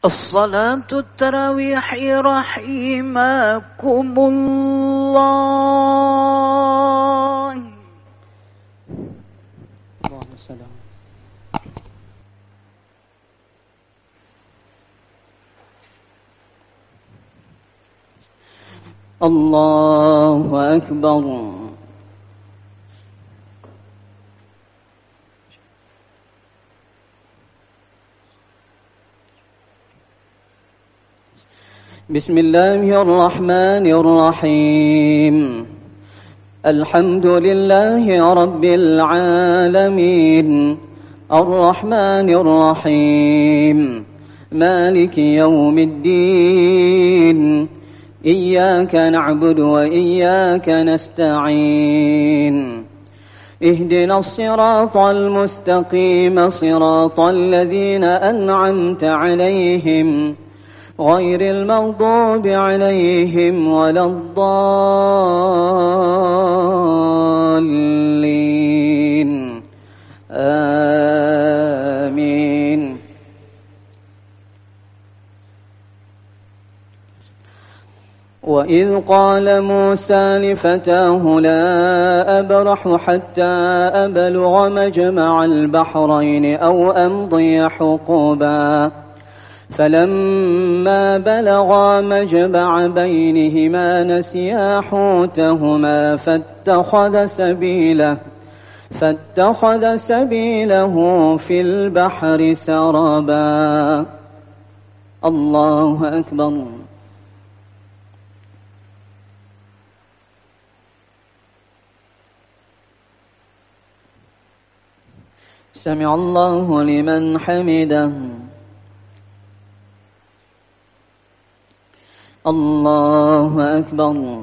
الصلاة التراويح رحمكم الله. اللهم صل على الله أكبر. بسم الله الرحمن الرحيم. الحمد لله رب العالمين، الرحمن الرحيم، مالك يوم الدين، إياك نعبد وإياك نستعين. اهدنا الصراط المستقيم، صراط الذين أنعمت عليهم غير المغضوب عليهم ولا الضالين، آمين. وإذ قال موسى لفتاه لا أبرح حتى أبلغ مجمع البحرين أو أمضي حقبا، فلما بلغا مجمع بينهما نسيا حوتهما فاتخذ سبيله في البحر سربا. الله أكبر. سمع الله لمن حمده. الله أكبر.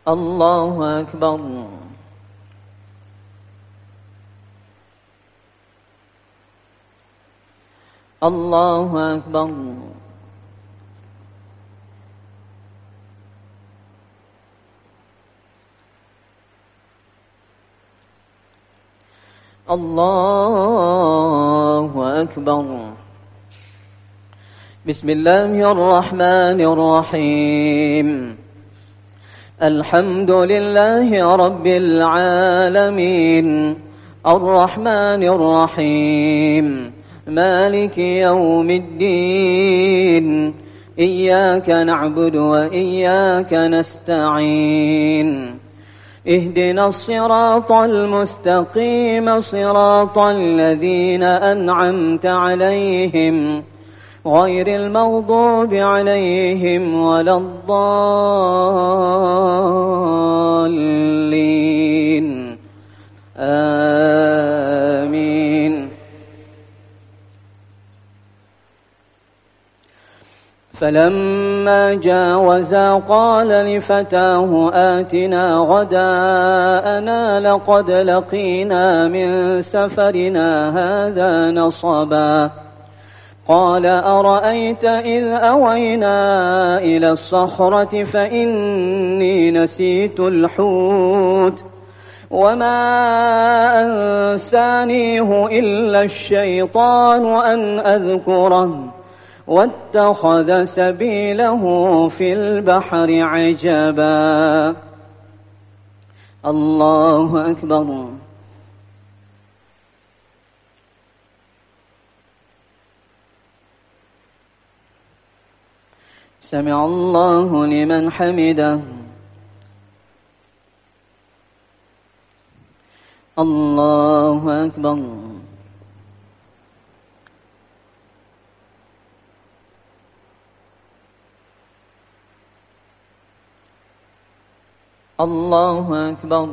الله أكبر. الله أكبر. الله أكبر. بسم الله الرحمن الرحيم. الحمد لله رب العالمين، الرحمن الرحيم، مالك يوم الدين، إياك نعبد وإياك نستعين. اهدنا الصراط المستقيم، صراط الذين أنعمت عليهم غير المغضوب عليهم ولا الضالين، آمين. فلما جاوزا قال لفتاه آتنا غداءنا لقد لقينا من سفرنا هذا نصبا. قال أرأيت إذ أوينا إلى الصخرة فإني نسيت الحوت وما أنسانيه إلا الشيطان أن أذكره واتخذ سبيله في البحر عجبا. الله أكبر. سمع الله لمن حمده. الله أكبر. الله أكبر.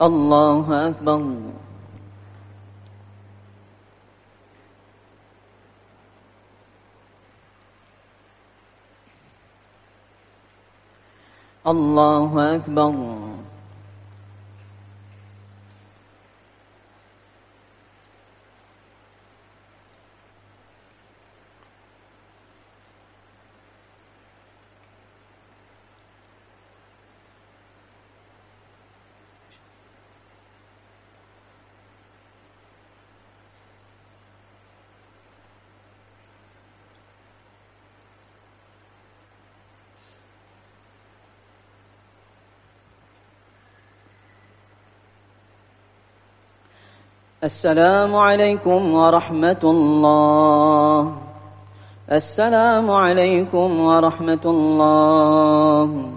الله أكبر. الله أكبر. السلام عليكم ورحمة الله. السلام عليكم ورحمة الله.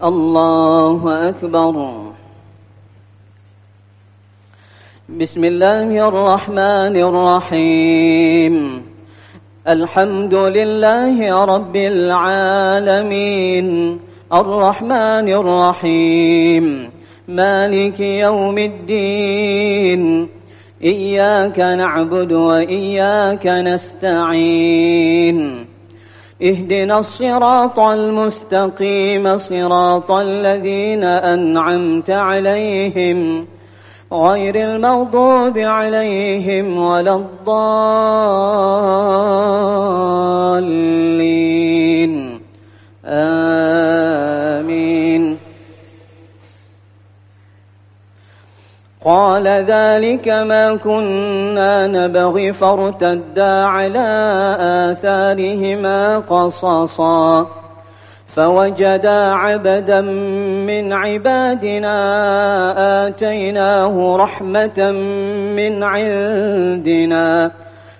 الله أكبر. بسم الله الرحمن الرحيم. الحمد لله رب العالمين الرحمن الرحيم مالك يوم الدين إياك نعبد وإياك نستعين اهدنا الصراط المستقيم صراط الذين أنعمت عليهم غير المغضوب عليهم ولا الضالين آمين. قال ذلك ما كنا نبغي فارتدا على آثارهما قصصا فوجدا عبدا من عبادنا آتيناه رحمة من عندنا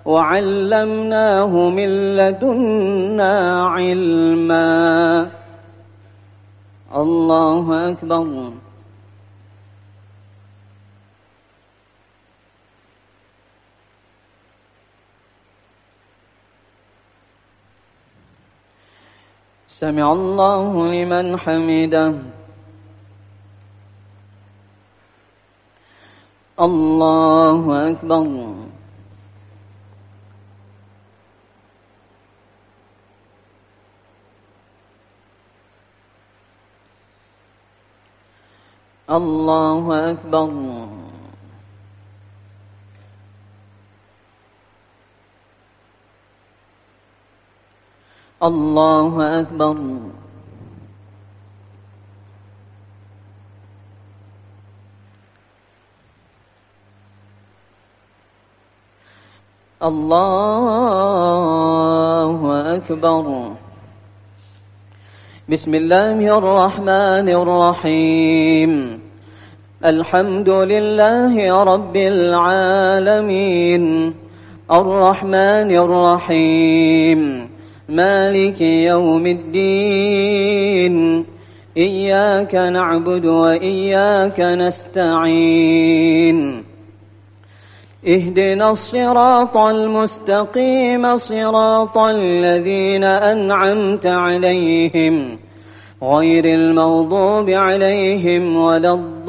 وعلمناه من لدنا علما. الله أكبر. سمع الله لمن حمده. الله أكبر. الله أكبر. الله أكبر. الله أكبر. بسم الله الرحمن الرحيم. الحمد لله رب العالمين الرحمن الرحيم مالك يوم الدين إياك نعبد وإياك نستعين اهدنا الصراط المستقيم صراط الذين أنعمت عليهم غير المغضوب عليهم ولا الضالين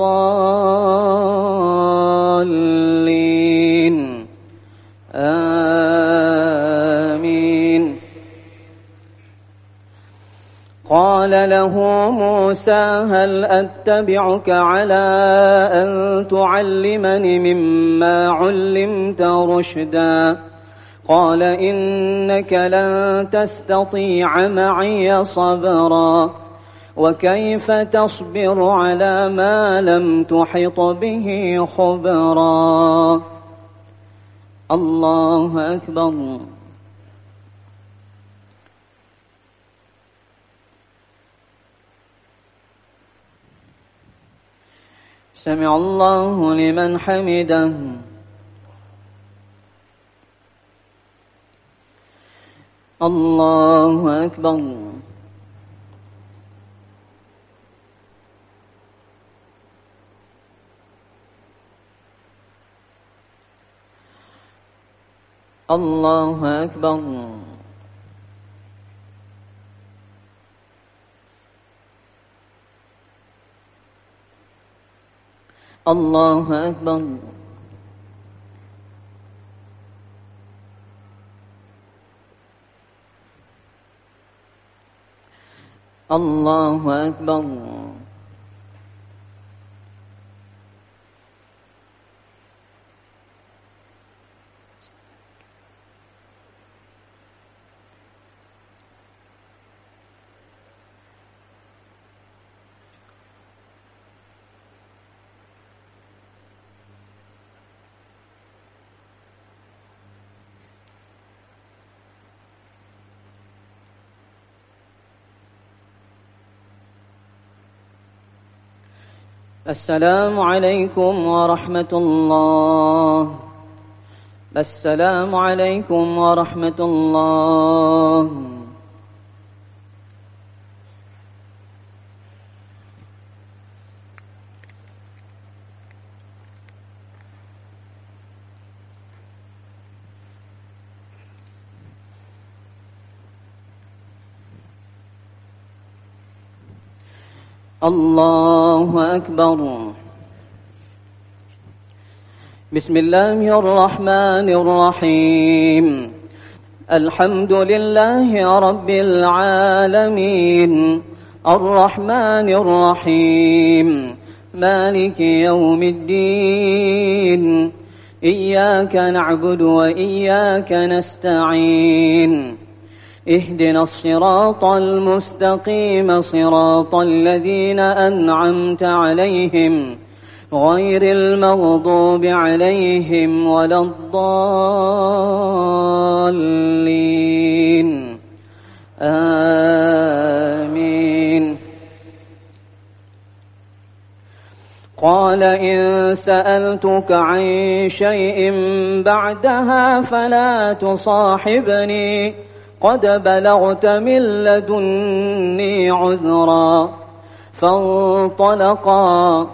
آمين. قال له موسى هل أتبعك على أن تعلمني مما علمت رشدا قال إنك لن تستطيع معي صبرا وكيف تصبر على ما لم تحط به خبرا. الله أكبر. سمع الله لمن حمده. الله أكبر. الله أكبر. الله أكبر. الله أكبر. السلام عليكم ورحمة الله. السلام عليكم ورحمة الله. الله أكبر. بسم الله الرحمن الرحيم. الحمد لله رب العالمين، الرحمن الرحيم، مالك يوم الدين، إياك نعبد وإياك نستعين، اهدنا الصراط المستقيم صراط الذين أنعمت عليهم غير المغضوب عليهم ولا الضالين، آمين. قال إن سألتك عن شيء بعدها فلا تصاحبني، قد بلغت من لدني عذرا. فانطلقا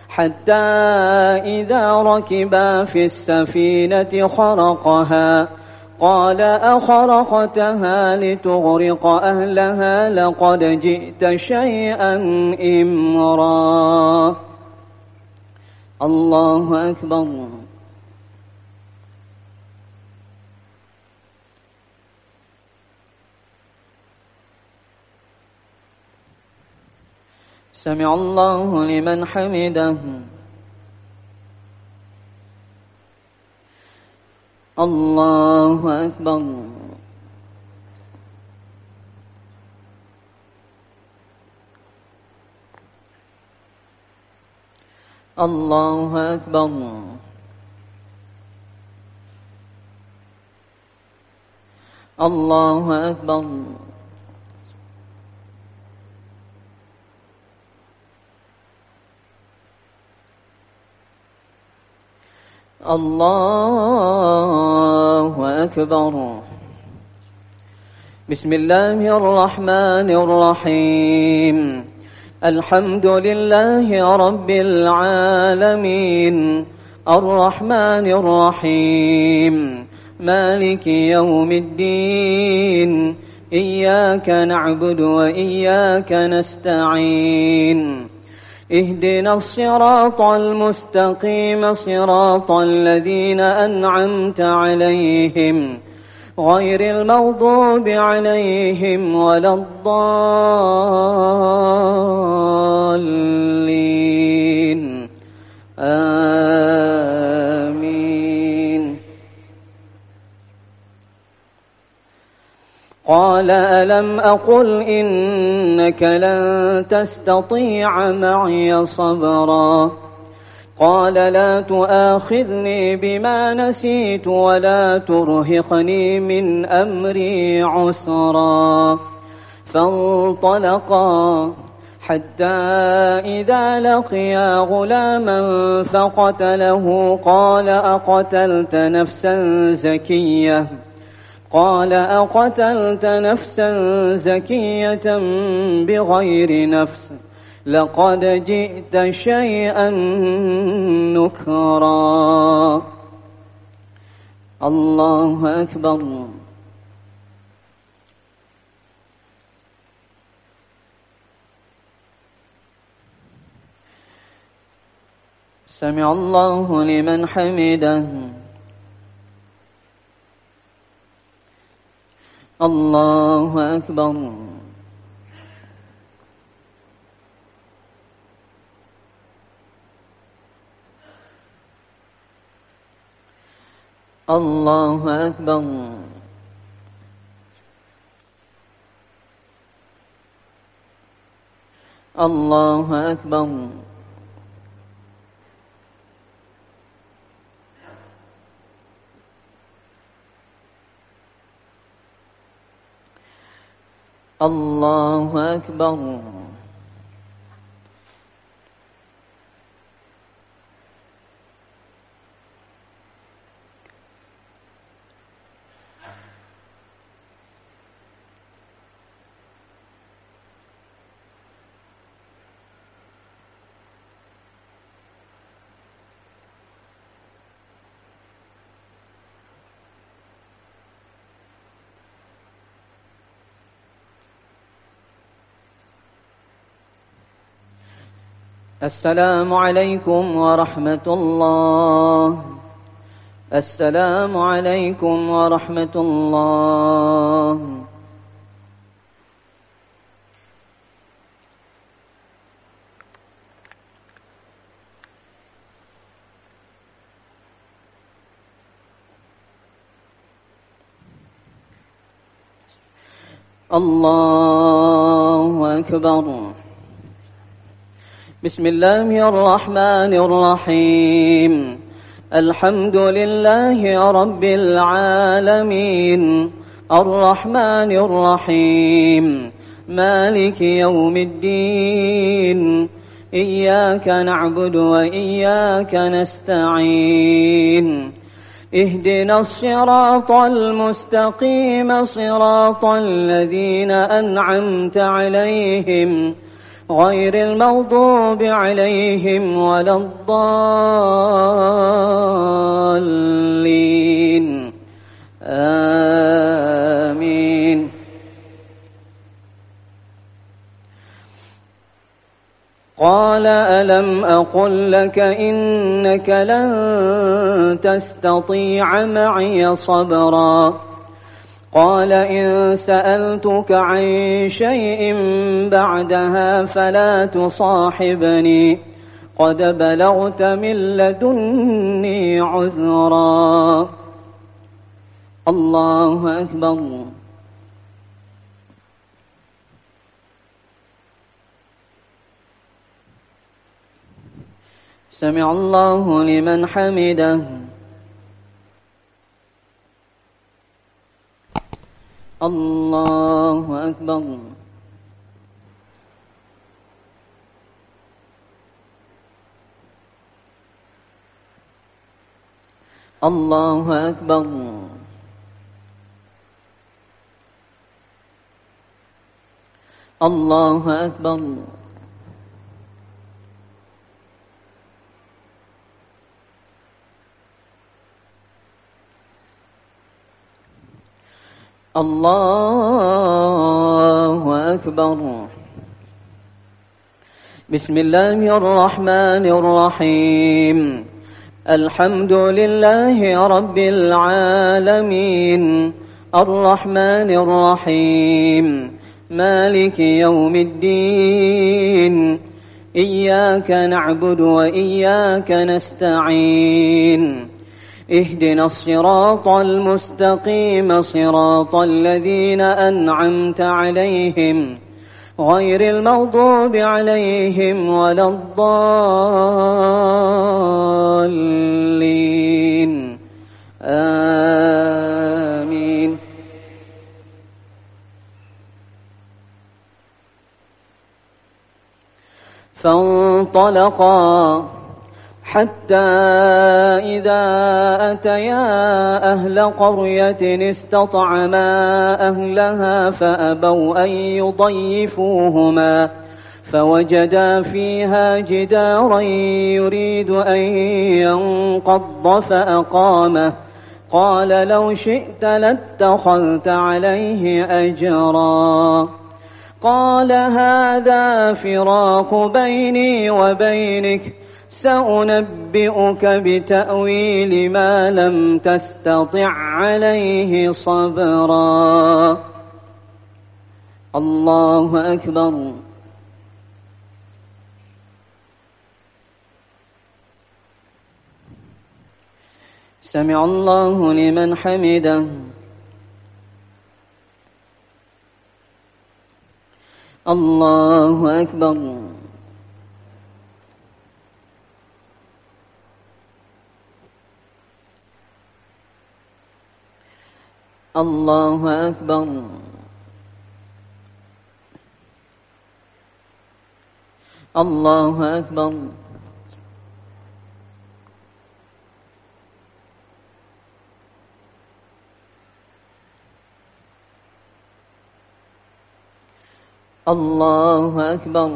حتى إذا ركبا في السفينة خرقها قال أخرقتها لتغرق أهلها لقد جئت شيئا إمرا. الله أكبر. سمع الله لمن حمده. الله أكبر. الله أكبر. الله أكبر. الله أكبر. بسم الله الرحمن الرحيم. الحمد لله رب العالمين، الرحمن الرحيم، مالك يوم الدين، إياك نعبد وإياك نستعين، اهدنا الصراط المستقيم صراط الذين أنعمت عليهم غير المغضوب عليهم ولا الضالين، آمين. قال ألم أقل إنك لن تستطيع معي صبرا. قال لا تؤاخذني بما نسيت ولا ترهقني من أمري عسرا. فانطلقا حتى إذا لقيا غلاما فقتله قال أقتلت نفسا زكية بغير نفس لقد جئت شيئا نكرا. الله أكبر. سمع الله لمن حمده. الله أكبر. الله أكبر. الله أكبر. الله أكبر. السلام عليكم ورحمة الله. السلام عليكم ورحمة الله. الله أكبر. بسم الله الرحمن الرحيم. الحمد لله رب العالمين، الرحمن الرحيم، مالك يوم الدين، إياك نعبد وإياك نستعين، اهدنا الصراط المستقيم صراط الذين أنعمت عليهم غير المغضوب عليهم ولا الضالين، آمين. قال ألم أقل لك إنك لن تستطيع معي صبرا. قال إن سألتك عن شيء بعدها فلا تصاحبني، قد بلغت من لدني عذرا. الله أكبر. سمع الله لمن حمده. الله أكبر. الله أكبر. الله أكبر. الله أكبر. بسم الله الرحمن الرحيم. الحمد لله رب العالمين، الرحمن الرحيم، مالك يوم الدين، إياك نعبد وإياك نستعين، اهدنا الصراط المستقيم صراط الذين أنعمت عليهم غير المغضوب عليهم ولا الضالين، آمين. فانطلقا حتى إذا أتيا أهل قرية استطعما أهلها فأبوا أن يضيفوهما، فوجدا فيها جدارا يريد أن ينقض فأقامه، قال لو شئت لاتخذت عليه أجرا. قال هذا فراق بيني وبينك، سأنبئك بتأويل ما لم تستطع عليه صبرا. الله أكبر. سمع الله لمن حمده. الله أكبر. الله أكبر. الله أكبر. الله أكبر.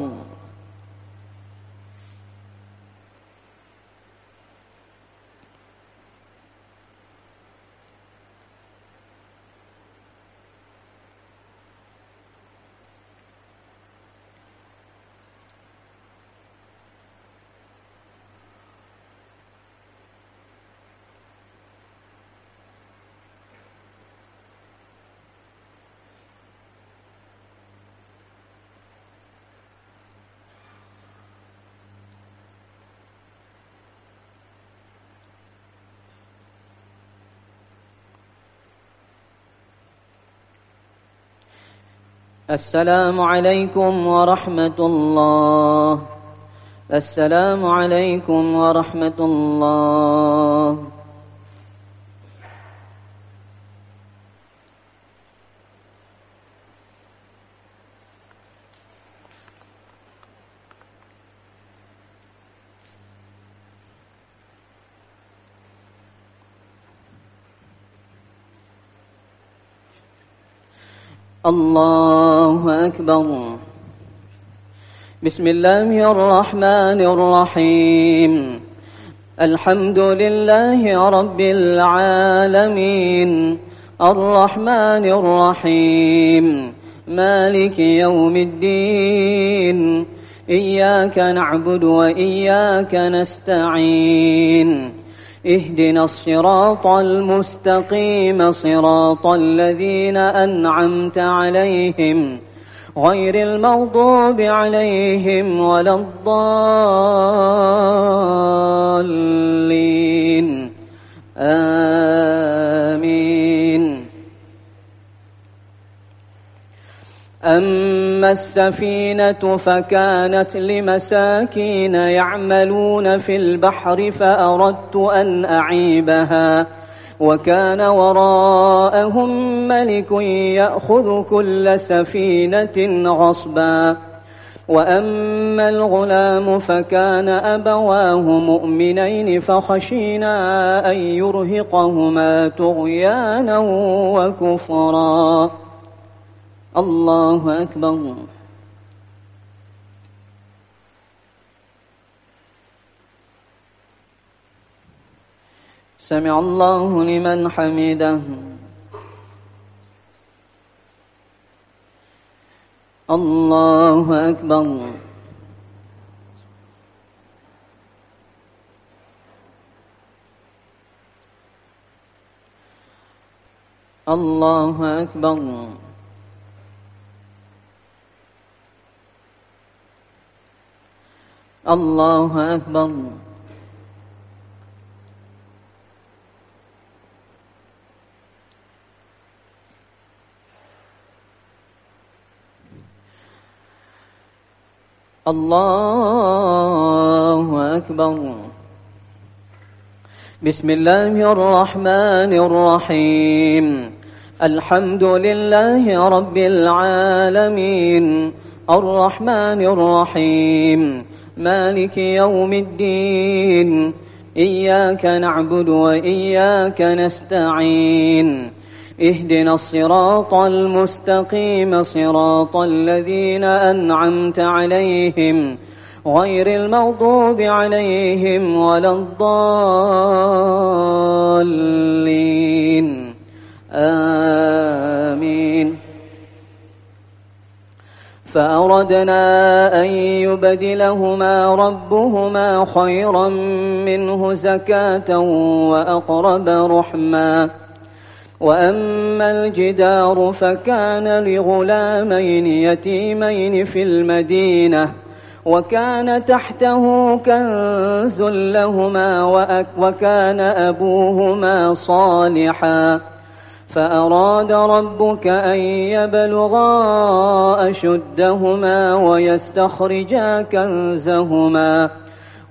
السلام عليكم ورحمة الله. السلام عليكم ورحمة الله. الله أكبر. بسم الله الرحمن الرحيم. الحمد لله رب العالمين، الرحمن الرحيم، مالك يوم الدين، إياك نعبد وإياك نستعين، اهدنا الصراط المستقيم، صراط الذين أنعمت عليهم غير المغضوب عليهم ولا الضالين، آمين. أما السفينة فكانت لمساكين يعملون في البحر فأردت أن أعيبها، وكان وراءهم ملك يأخذ كل سفينة غصبا. وأما الغلام فكان أبواه مؤمنين فخشينا أن يرهقهما طغيانا وكفرا. الله أكبر. سمع الله لمن حمده. الله أكبر. الله أكبر. الله أكبر. الله أكبر. بسم الله الرحمن الرحيم. الحمد لله رب العالمين، الرحمن الرحيم، مالك يوم الدين، إياك نعبد وإياك نستعين، اهدنا الصراط المستقيم، صراط الذين أنعمت عليهم غير المغضوب عليهم ولا الضالين، آمين. فأردنا أن يبدلهما ربهما خيرا منه زكاة وأقرب رحما. وأما الجدار فكان لغلامين يتيمين في المدينة، وكان تحته كنز لهما وكان أبوهما صالحا، فأراد ربك أن يبلغا أشدهما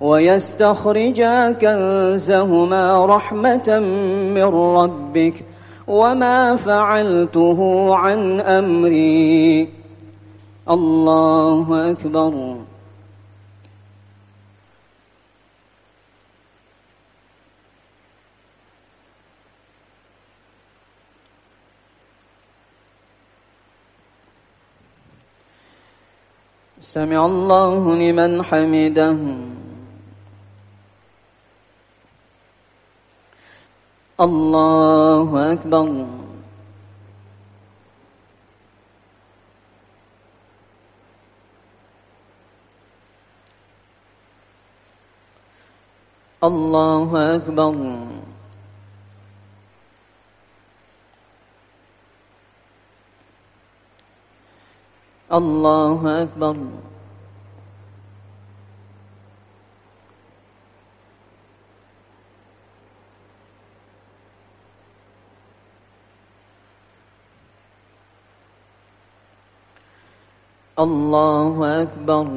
ويستخرجا كنزهما رحمة من ربك، وما فعلته عن أمري. الله أكبر. سمع الله لمن حمده. الله أكبر. الله أكبر. الله أكبر. الله أكبر.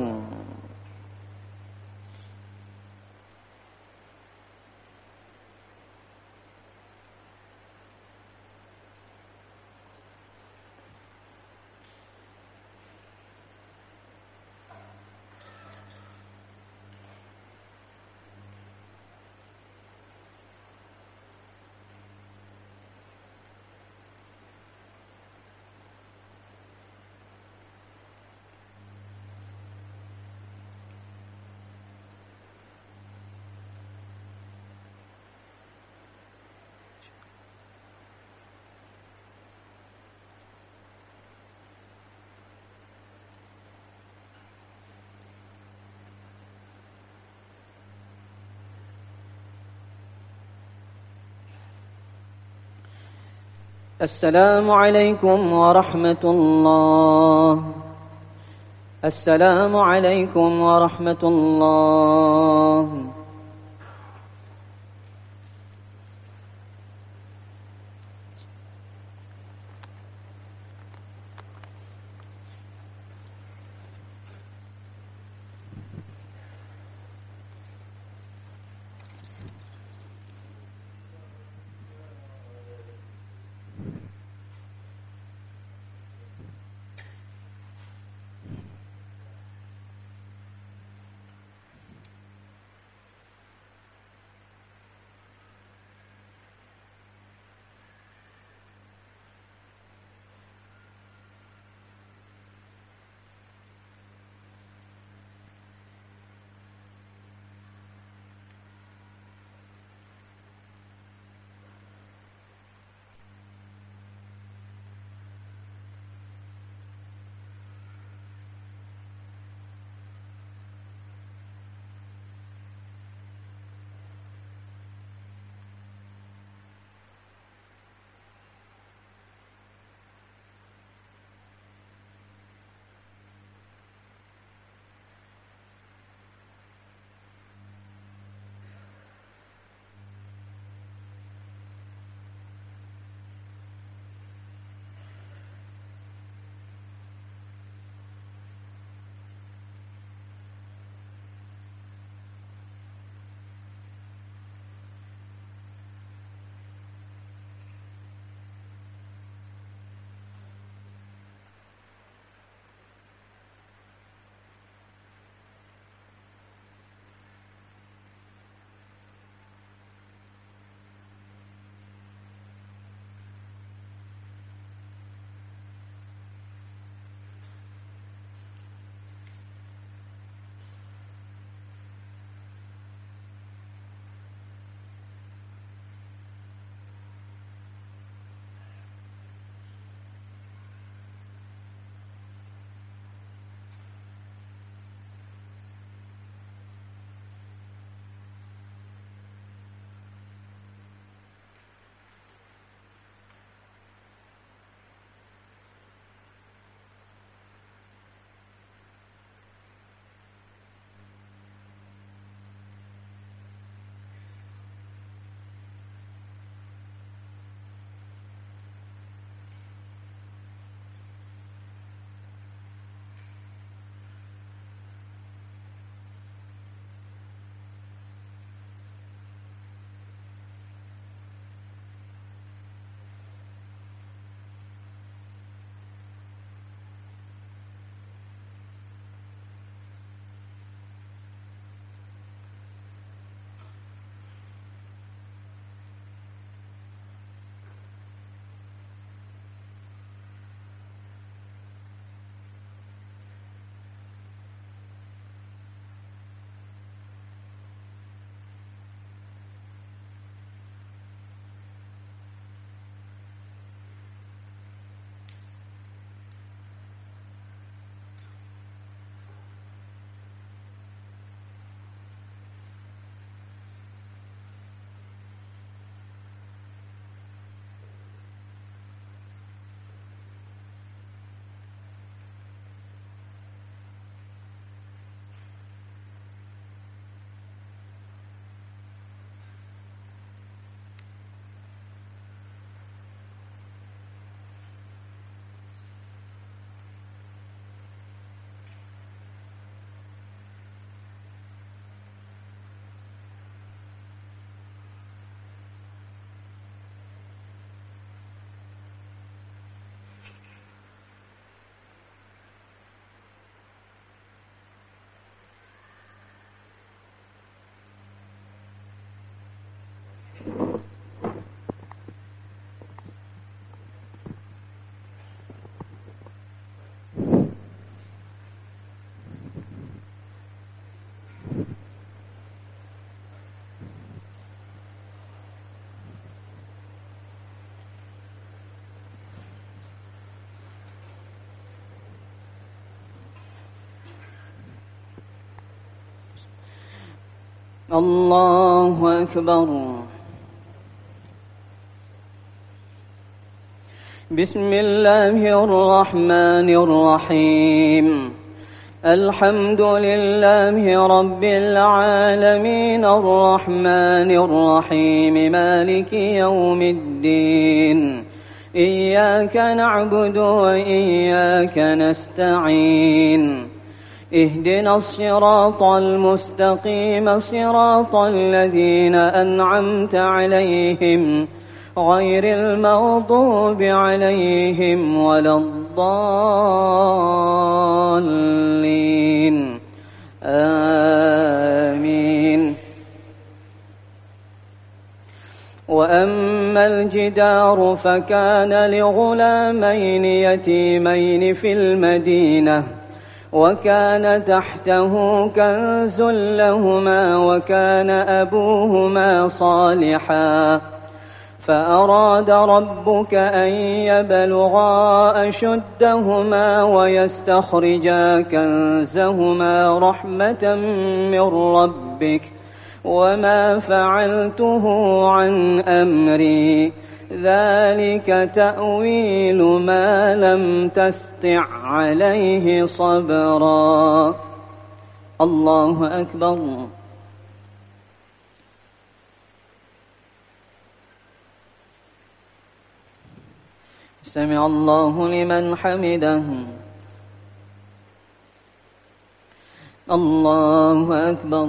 السلام عليكم ورحمة الله. السلام عليكم ورحمة الله. الله أكبر. بسم الله الرحمن الرحيم. الحمد لله رب العالمين الرحمن الرحيم مالك يوم الدين. إياك نعبد وإياك نستعين. اهدنا الصراط المستقيم صراط الذين أنعمت عليهم غير المغضوب عليهم ولا الضالين. آمين. وأما الجدار فكان لغلامين يتيمين في المدينة وكان تحته كنز لهما وكان أبوهما صالحا فأراد ربك أن يبلغا أشدهما ويستخرجا كنزهما رحمة من ربك وما فعلته عن أمري ذلك تأويل ما لم تستع عليه صبرا. الله أكبر. سمع الله لمن حمده. الله أكبر.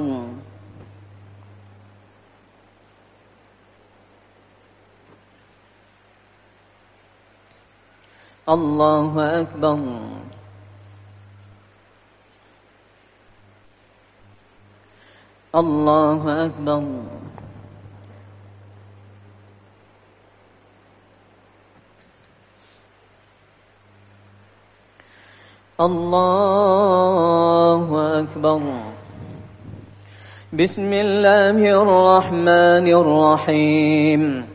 الله أكبر. الله أكبر. الله أكبر. بسم الله الرحمن الرحيم.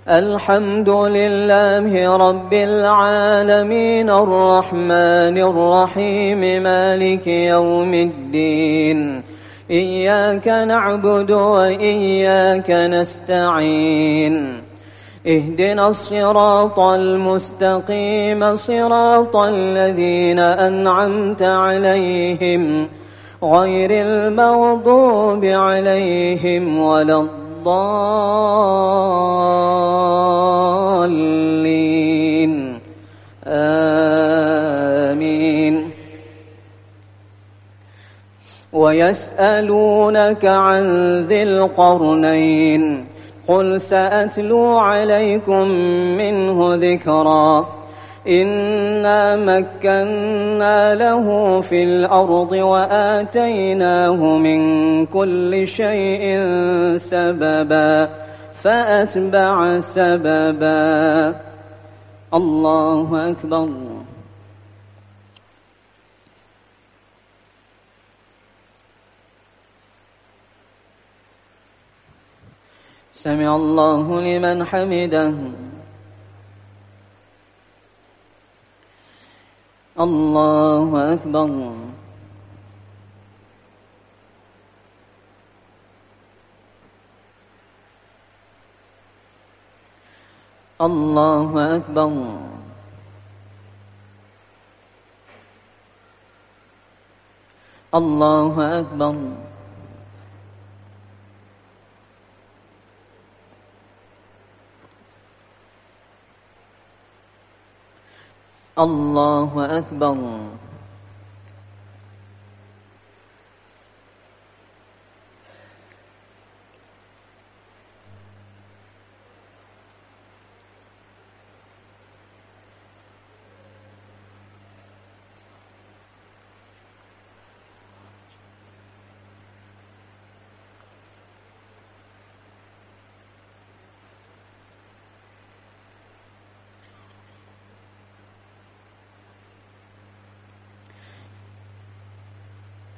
الحمد لله رب العالمين الرحمن الرحيم مالك يوم الدين. إياك نعبد وإياك نستعين. اهدنا الصراط المستقيم صراط الذين أنعمت عليهم غير المغضوب عليهم ولا الضالين. آمين. ويسألونك عن ذي القرنين قل سأتلو عليكم منه ذكرا. إنا مكنا له في الأرض وآتيناه من كل شيء سببا فأتبع سببا. الله أكبر. سمع الله لمن حمده. الله أكبر. الله أكبر. الله أكبر. الله أكبر.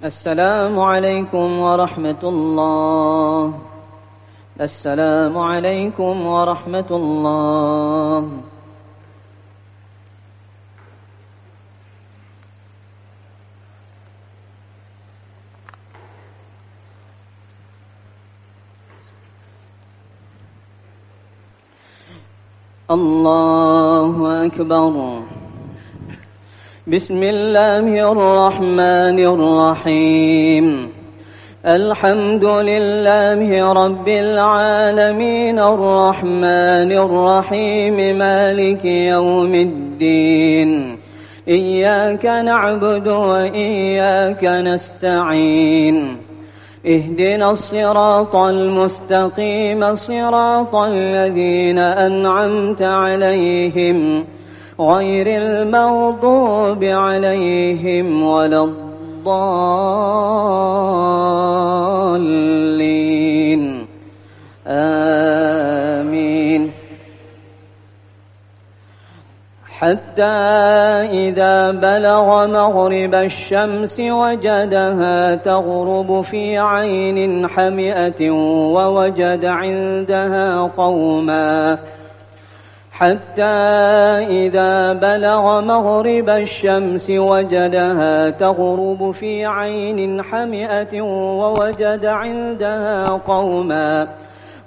السلام عليكم ورحمة الله. السلام عليكم ورحمة الله. الله أكبر. بسم الله الرحمن الرحيم. الحمد لله رب العالمين الرحمن الرحيم مالك يوم الدين. إياك نعبد وإياك نستعين. اهدنا الصراط المستقيم صراط الذين أنعمت عليهم غير المغضوب عليهم ولا الضالين. آمين. حتى إذا بلغ مغرب الشمس وجدها تغرب في عين حمئة ووجد عندها قوما حتى إذا بلغ مغرب الشمس وجدها تغرب في عين حمئة ووجد عندها قوما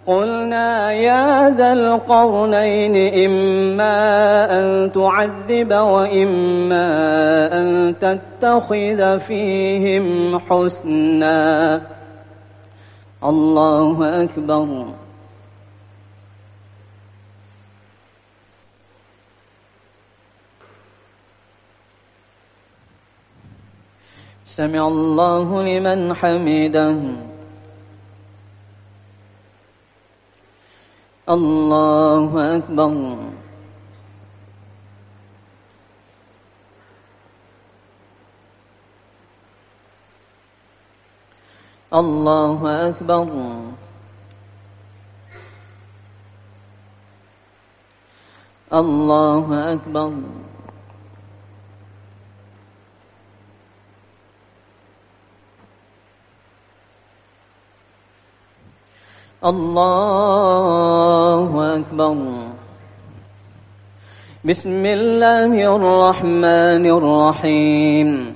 قلنا يا ذا القرنين إما أن تعذب وإما أن تتخذ فيهم حسنا. الله أكبر. سمع الله لمن حمده. الله أكبر. الله أكبر. الله أكبر. الله أكبر. بسم الله الرحمن الرحيم.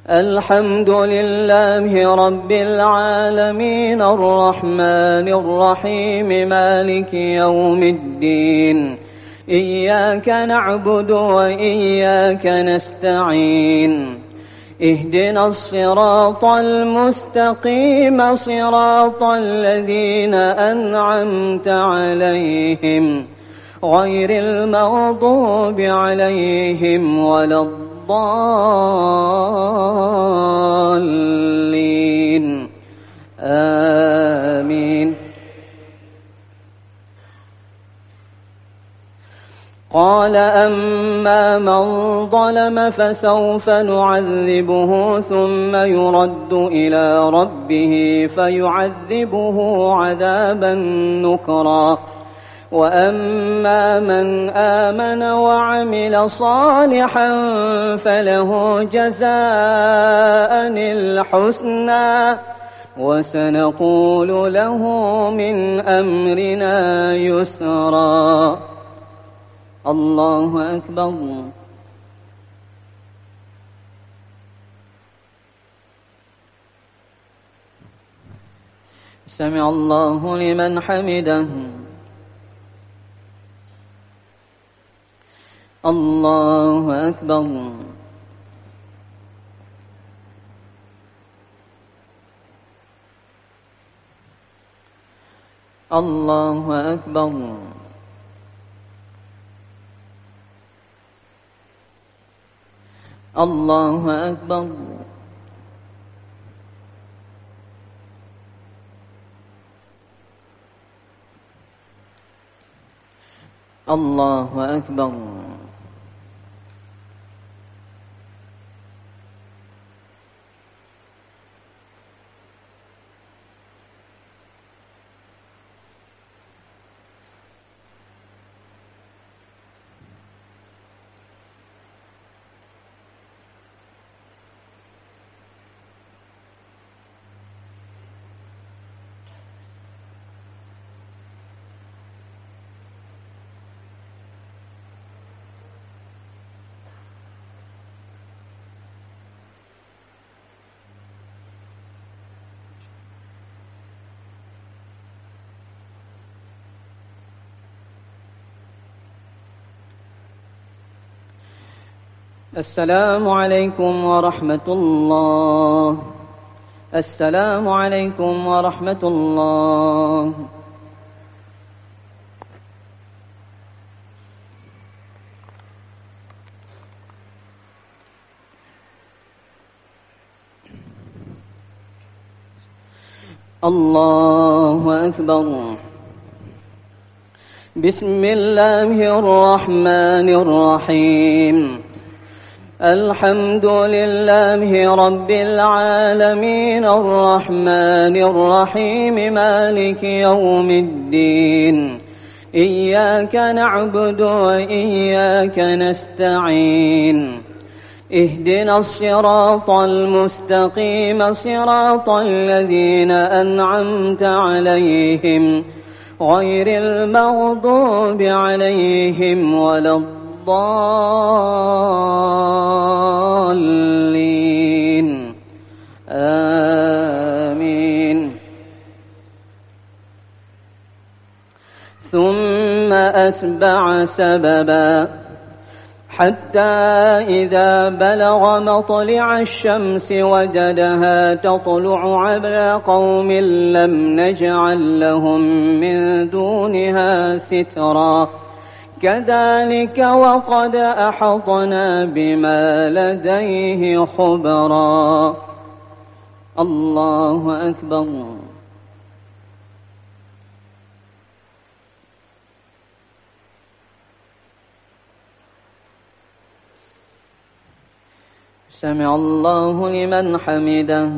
الحمد لله رب العالمين الرحمن الرحيم مالك يوم الدين. إياك نعبد وإياك نستعين. اهدنا الصراط المستقيم صراط الذين أنعمت عليهم غير المغضوب عليهم ولا الضالين. آمين. قال أما من ظلم فسوف نعذبه ثم يرد إلى ربه فيعذبه عذابا نكرا وأما من آمن وعمل صالحا فله جزاء الحسنى وسنقول له من أمرنا يسرا. الله أكبر. سمع الله لمن حمده. الله أكبر. الله أكبر. الله أكبر. الله أكبر. السلام عليكم ورحمة الله. السلام عليكم ورحمة الله. الله أكبر. بسم الله الرحمن الرحيم. الحمد لله رب العالمين الرحمن الرحيم مالك يوم الدين. إياك نعبد وإياك نستعين. اهدنا الصراط المستقيم صراط الذين أنعمت عليهم غير المغضوب عليهم ولا الضالين. آمين. ثم أتبع سببا حتى إذا بلغ مطلع الشمس وجدها تطلع على قوم لم نجعل لهم من دونها سترا كذلك وقد أحطنا بما لديه خبرا. الله أكبر. سمع الله لمن حمده.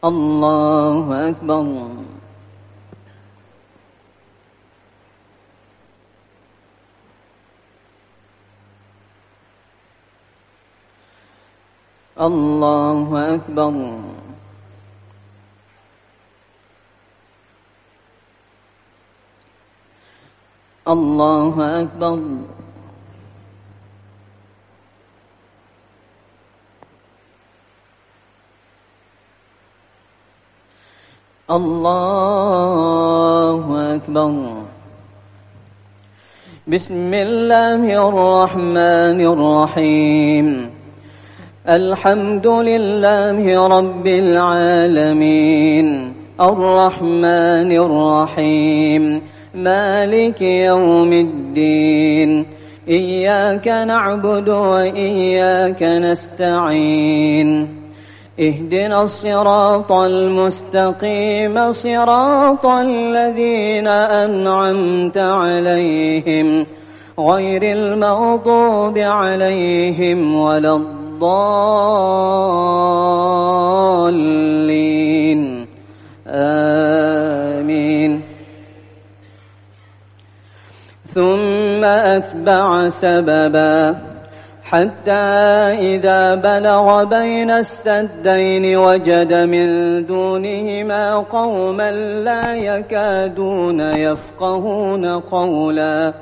الله أكبر. الله أكبر. الله أكبر. الله أكبر. بسم الله الرحمن الرحيم. الحمد لله رب العالمين الرحمن الرحيم مالك يوم الدين. إياك نعبد وإياك نستعين. اهدنا الصراط المستقيم صراط الذين أنعمت عليهم غير المغضوب عليهم ولا الضالين. آمين. ثم أتبع سببا حتى إذا بلغ بين السدين وجد من دونهما قوما لا يكادون يفقهون قولا.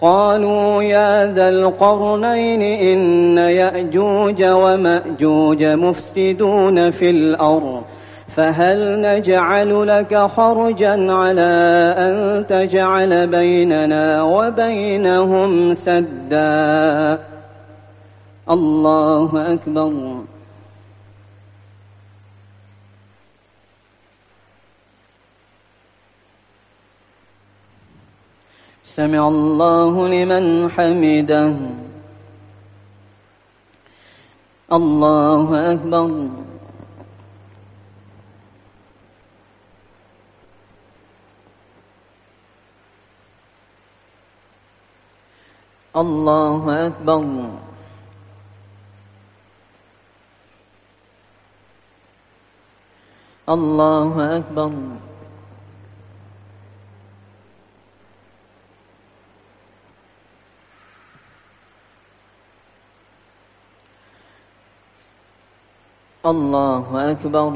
قالوا يا ذا القرنين إن يأجوج ومأجوج مفسدون في الأرض فهل نجعل لك خرجا على أن تجعل بيننا وبينهم سدا. الله أكبر. سمع الله لمن حمده. الله أكبر. الله أكبر. الله أكبر. الله أكبر.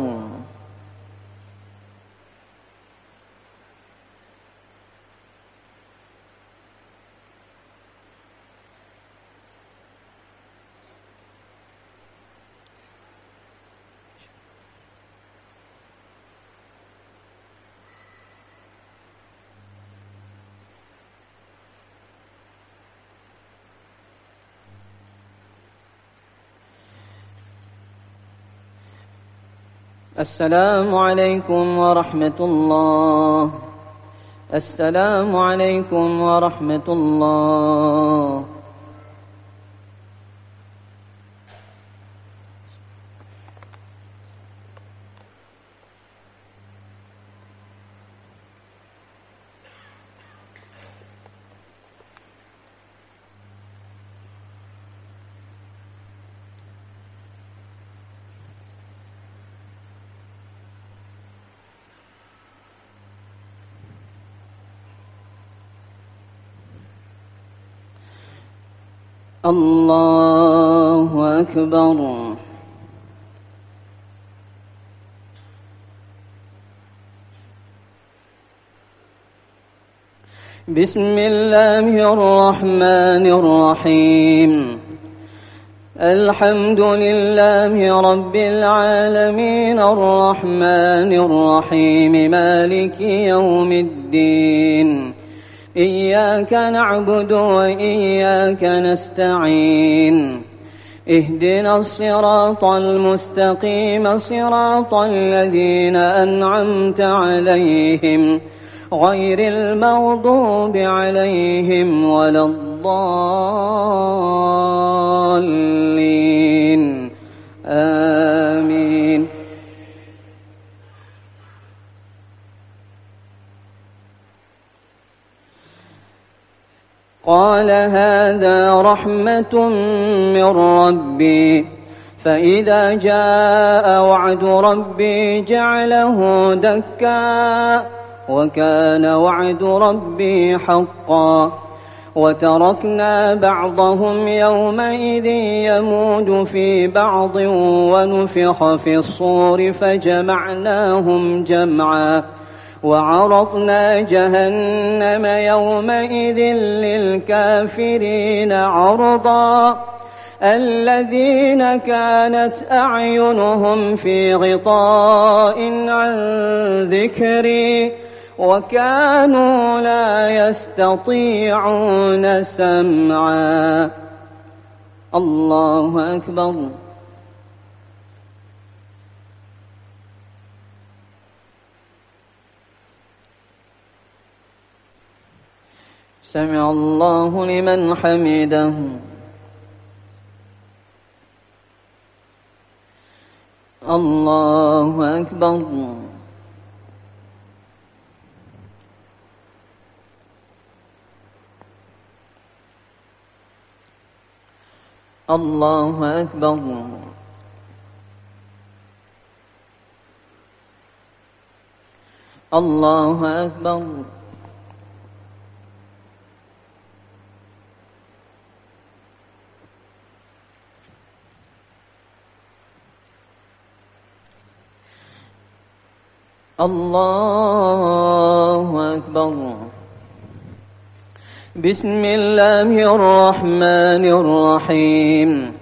السلام عليكم ورحمة الله. السلام عليكم ورحمة الله. الله أكبر. بسم الله الرحمن الرحيم. الحمد لله رب العالمين الرحمن الرحيم مالك يوم الدين. إياك نعبد وإياك نستعين. اهدنا الصراط المستقيم صراط الذين أنعمت عليهم غير المغضوب عليهم ولا الضالين. آمين. قال هذا رحمة من ربي فإذا جاء وعد ربي جعله دكا وكان وعد ربي حقا. وتركنا بعضهم يومئذ يموج في بعض ونفخ في الصور فجمعناهم جمعا وعرضنا جهنم يومئذ للكافرين عرضا. الذين كانت أعينهم في غطاء عن ذكري وكانوا لا يستطيعون سمعا. الله أكبر. سمع الله لمن حمده. الله أكبر. الله أكبر. الله أكبر. الله أكبر. بسم الله الرحمن الرحيم.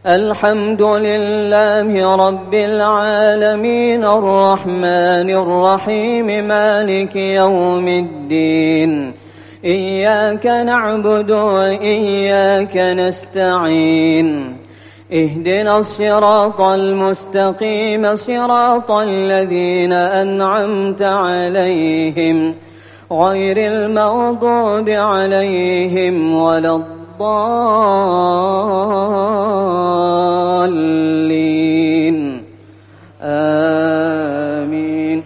الحمد لله رب العالمين الرحمن الرحيم مالك يوم الدين. إياك نعبد وإياك نستعين. اهدنا الصراط المستقيم صراط الذين أنعمت عليهم غير المغضوب عليهم ولا الضالين. آمين.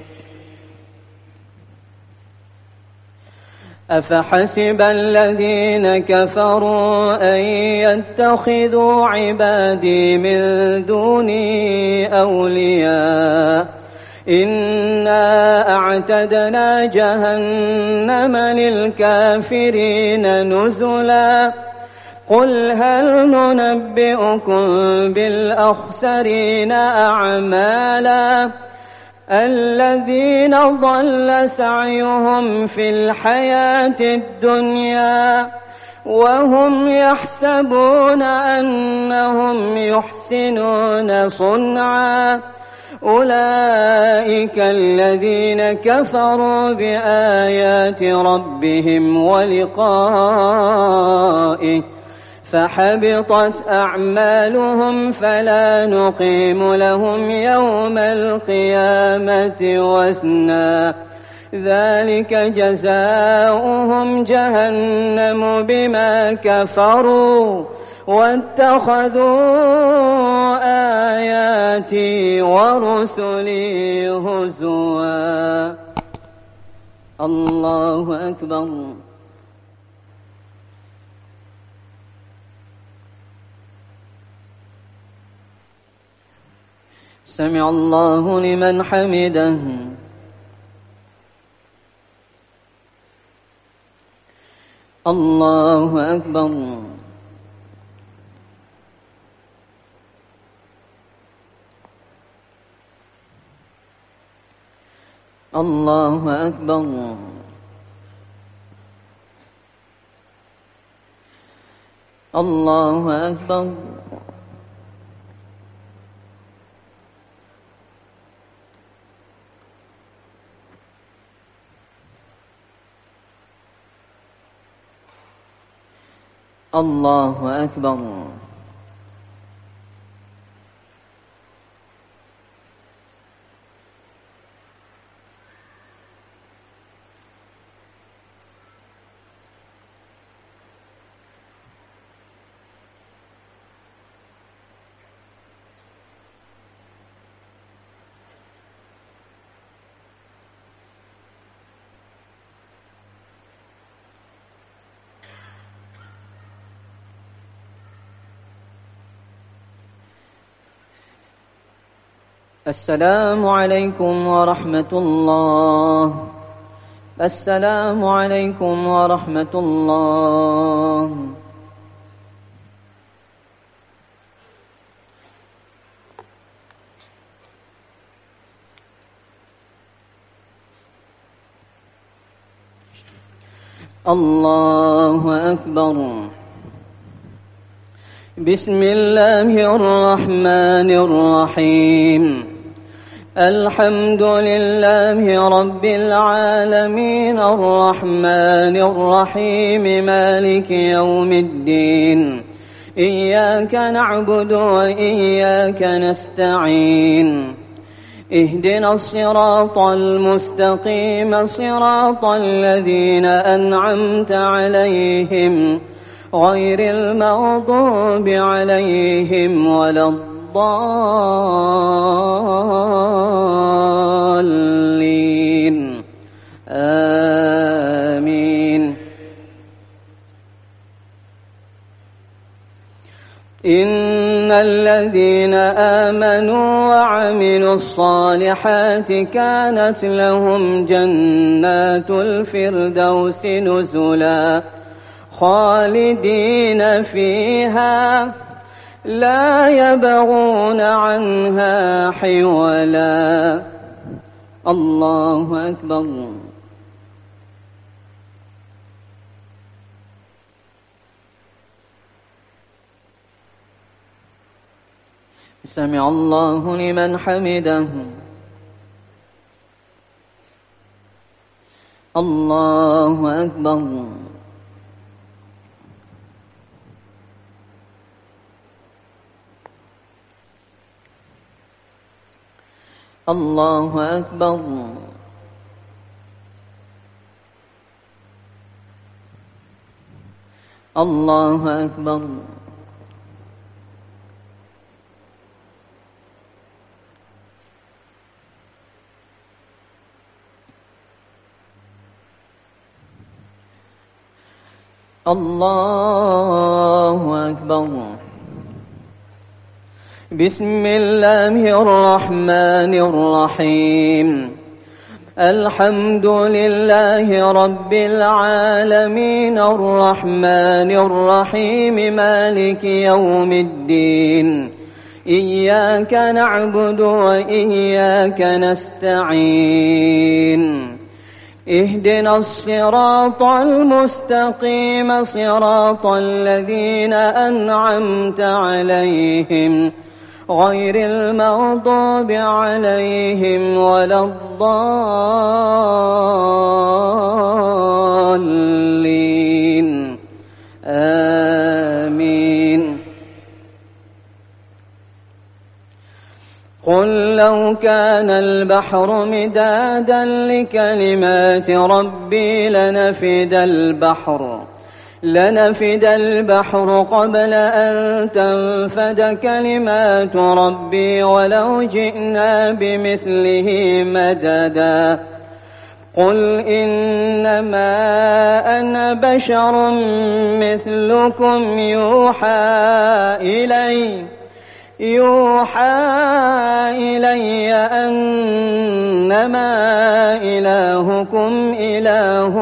أفحسب الذين كفروا أن يتخذوا عبادي من دوني أولياء إنا أعتدنا جهنم للكافرين نزلا. قل هل ننبئكم بالأخسرين أعمالا الذين ضل سعيهم في الحياة الدنيا وهم يحسبون أنهم يحسنون صنعا. أولئك الذين كفروا بآيات ربهم ولقائه فحبطت أعمالهم فلا نقيم لهم يوم القيامة وزنا ذلك جزاؤهم جهنم بما كفروا واتخذوا آياتي ورسلي هزوا. الله أكبر. سمع الله لمن حمده. الله أكبر. الله أكبر. الله أكبر. الله أكبر. السلام عليكم ورحمة الله. السلام عليكم ورحمة الله. الله أكبر. بسم الله الرحمن الرحيم. الحمد لله رب العالمين الرحمن الرحيم مالك يوم الدين إياك نعبد وإياك نستعين اهدنا الصراط المستقيم صراط الذين أنعمت عليهم غير المغضوب عليهم ولا الضالين آمين. إن الذين آمنوا وعملوا الصالحات كانت لهم جنات الفردوس نزلا خالدين فيها لا يبغون عنها حولا. الله أكبر. سمع الله لمن حمده. الله أكبر. الله أكبر. الله أكبر. الله أكبر. بسم الله الرحمن الرحيم. الحمد لله رب العالمين الرحمن الرحيم مالك يوم الدين إياك نعبد وإياك نستعين اهدنا الصراط المستقيم صراط الذين أنعمت عليهم غير المغضوب عليهم ولا الضالين آمين. لو كان البحر مدادا لكلمات ربي لنفد البحر قبل أن تنفد كلمات ربي ولو جئنا بمثله مددا قل إنما أنا بشر مثلكم يوحى إلي أنما إلهكم إله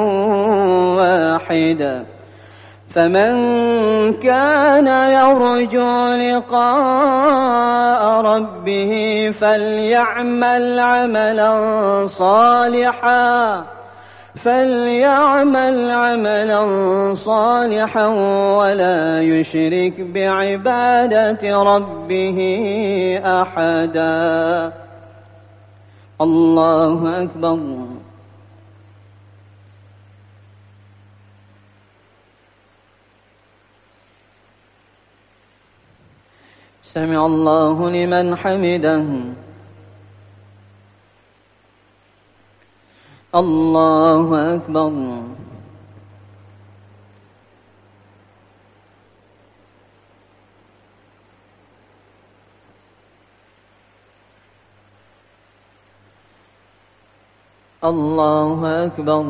واحد فمن كان يرجو لقاء ربه فليعمل عملا صالحا ولا يشرك بعبادة ربه أحدا. الله أكبر. سمع الله لمن حمده. الله أكبر. الله أكبر.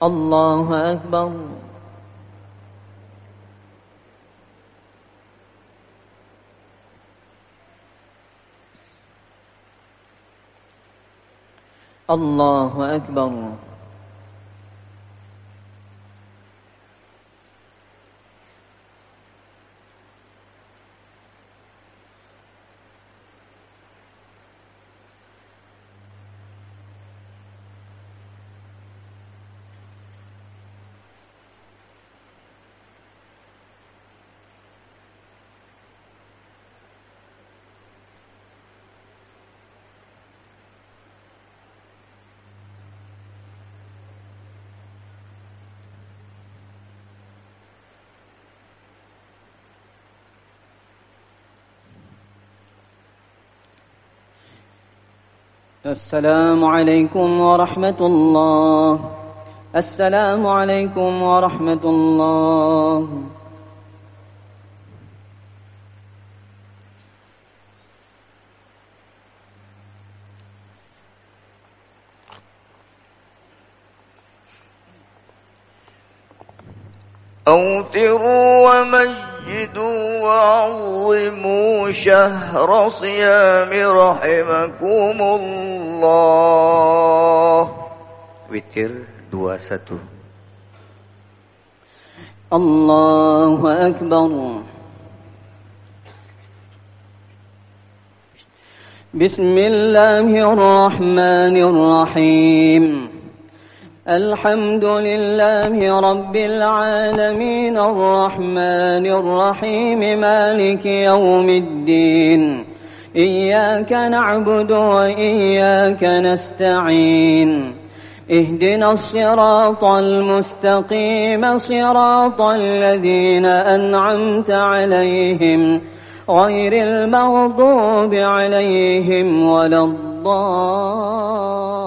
الله أكبر. الله أكبر. السلام عليكم ورحمة الله. السلام عليكم ورحمة الله. أوتروا ومجدوا وعظموا شهر صيام رحمكم الله. Witir 21. الله أكبر. بسم الله الرحمن الرحيم. الحمد لله رب العالمين الرحمن الرحيم مالك يوم الدين إياك نعبد وإياك نستعين اهدنا الصراط المستقيم صراط الذين أنعمت عليهم غير المغضوب عليهم ولا الضالين.